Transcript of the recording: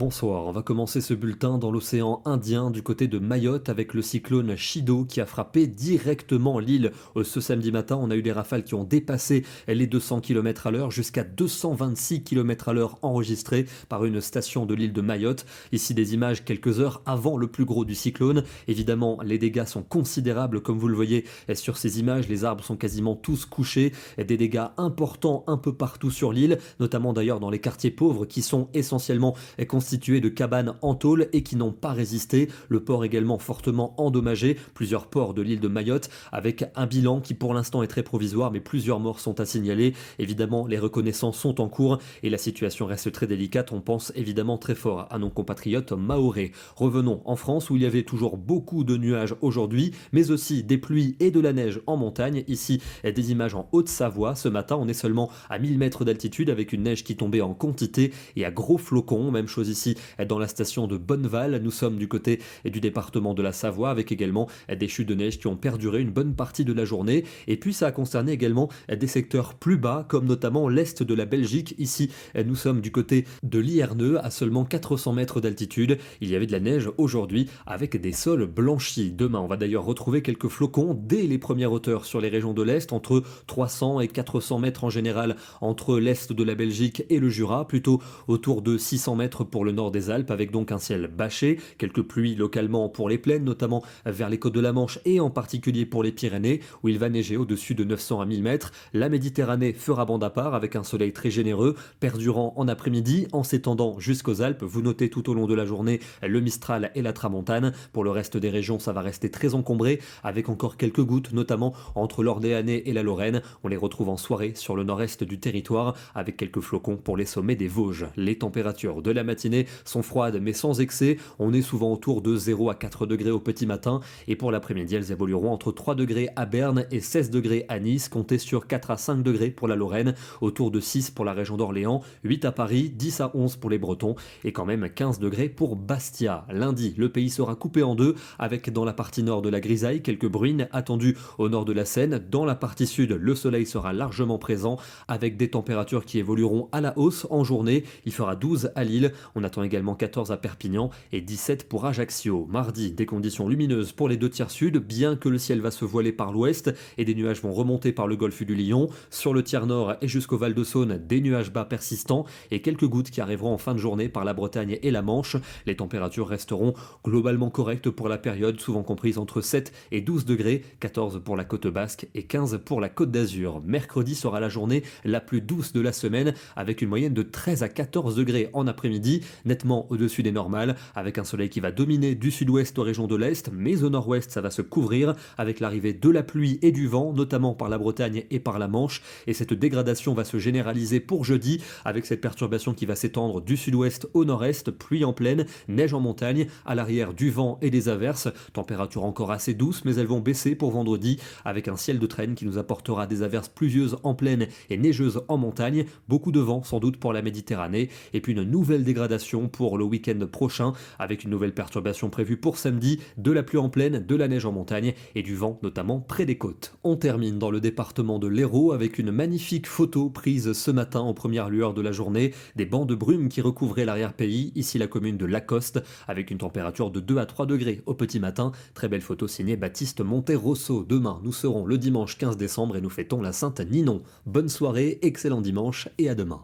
Bonsoir, on va commencer ce bulletin dans l'océan Indien du côté de Mayotte avec le cyclone Chido qui a frappé directement l'île. Ce samedi matin, on a eu des rafales qui ont dépassé les 200 km à l'heure jusqu'à 226 km à l'heure enregistrés par une station de l'île de Mayotte. Ici des images quelques heures avant le plus gros du cyclone. Évidemment, les dégâts sont considérables comme vous le voyez sur ces images. Les arbres sont quasiment tous couchés. Des dégâts importants un peu partout sur l'île, notamment d'ailleurs dans les quartiers pauvres qui sont essentiellement constitués de cabanes en tôle et qui n'ont pas résisté. Le port également fortement endommagé, plusieurs ports de l'île de Mayotte avec un bilan qui pour l'instant est très provisoire mais plusieurs morts sont à signaler. Évidemment, les reconnaissances sont en cours et la situation reste très délicate. On pense évidemment très fort à nos compatriotes mahorais. Revenons en France où il y avait toujours beaucoup de nuages aujourd'hui, mais aussi des pluies et de la neige en montagne. Ici, des images en Haute-Savoie. Ce matin, on est seulement à 1000 mètres d'altitude avec une neige qui tombait en quantité et à gros flocons. Même chose ici dans la station de Bonneval. Nous sommes du côté du département de la Savoie avec également des chutes de neige qui ont perduré une bonne partie de la journée. Et puis ça a concerné également des secteurs plus bas comme notamment l'est de la Belgique. Ici, nous sommes du côté de l'Ierneux à seulement 400 mètres d'altitude. Il y avait de la neige aujourd'hui avec des sols blanchis. Demain, on va d'ailleurs retrouver quelques flocons dès les premières hauteurs sur les régions de l'est, entre 300 et 400 mètres en général entre l'est de la Belgique et le Jura, plutôt autour de 600 mètres pour le nord des Alpes, avec donc un ciel bâché, quelques pluies localement pour les plaines, notamment vers les côtes de la Manche et en particulier pour les Pyrénées, où il va neiger au-dessus de 900 à 1000 mètres. La Méditerranée fera bande à part avec un soleil très généreux, perdurant en après-midi, en s'étendant jusqu'aux Alpes. Vous notez tout au long de la journée le Mistral et la Tramontane. Pour le reste des régions, ça va rester très encombré, avec encore quelques gouttes, notamment entre l'Orléanais et la Lorraine. On les retrouve en soirée sur le nord-est du territoire, avec quelques flocons pour les sommets des Vosges. Les températures de la matinée sont froides mais sans excès. On est souvent autour de 0 à 4 degrés au petit matin. Et pour l'après-midi, elles évolueront entre 3 degrés à Berne et 16 degrés à Nice. Comptez sur 4 à 5 degrés pour la Lorraine, autour de 6 pour la région d'Orléans, 8 à Paris, 10 à 11 pour les Bretons et quand même 15 degrés pour Bastia. Lundi, le pays sera coupé en deux avec dans la partie nord de la grisaille quelques bruines attendues au nord de la Seine. Dans la partie sud, le soleil sera largement présent avec des températures qui évolueront à la hausse en journée. Il fera 12 à Lille. On attend également 14 à Perpignan et 17 pour Ajaccio. Mardi, des conditions lumineuses pour les deux tiers sud, bien que le ciel va se voiler par l'ouest et des nuages vont remonter par le golfe du Lion. Sur le tiers nord et jusqu'au Val de Saône, des nuages bas persistants et quelques gouttes qui arriveront en fin de journée par la Bretagne et la Manche. Les températures resteront globalement correctes pour la période, souvent comprise entre 7 et 12 degrés, 14 pour la côte basque et 15 pour la côte d'Azur. Mercredi sera la journée la plus douce de la semaine avec une moyenne de 13 à 14 degrés en après-midi, nettement au-dessus des normales, avec un soleil qui va dominer du sud-ouest aux régions de l'est, mais au nord-ouest ça va se couvrir avec l'arrivée de la pluie et du vent, notamment par la Bretagne et par la Manche, et cette dégradation va se généraliser pour jeudi avec cette perturbation qui va s'étendre du sud-ouest au nord-est, pluie en plaine, neige en montagne, à l'arrière du vent et des averses, température encore assez douce mais elles vont baisser pour vendredi avec un ciel de traîne qui nous apportera des averses pluvieuses en plaine et neigeuses en montagne, beaucoup de vent sans doute pour la Méditerranée et puis une nouvelle dégradation pour le week-end prochain avec une nouvelle perturbation prévue pour samedi, de la pluie en plaine, de la neige en montagne et du vent notamment près des côtes. On termine dans le département de l'Hérault avec une magnifique photo prise ce matin en première lueur de la journée, des bancs de brume qui recouvraient l'arrière-pays, ici la commune de Lacoste avec une température de 2 à 3 degrés au petit matin. Très belle photo signée Baptiste Monterosso. Demain, nous serons le dimanche 15 décembre et nous fêtons la Sainte Ninon. Bonne soirée, excellent dimanche et à demain.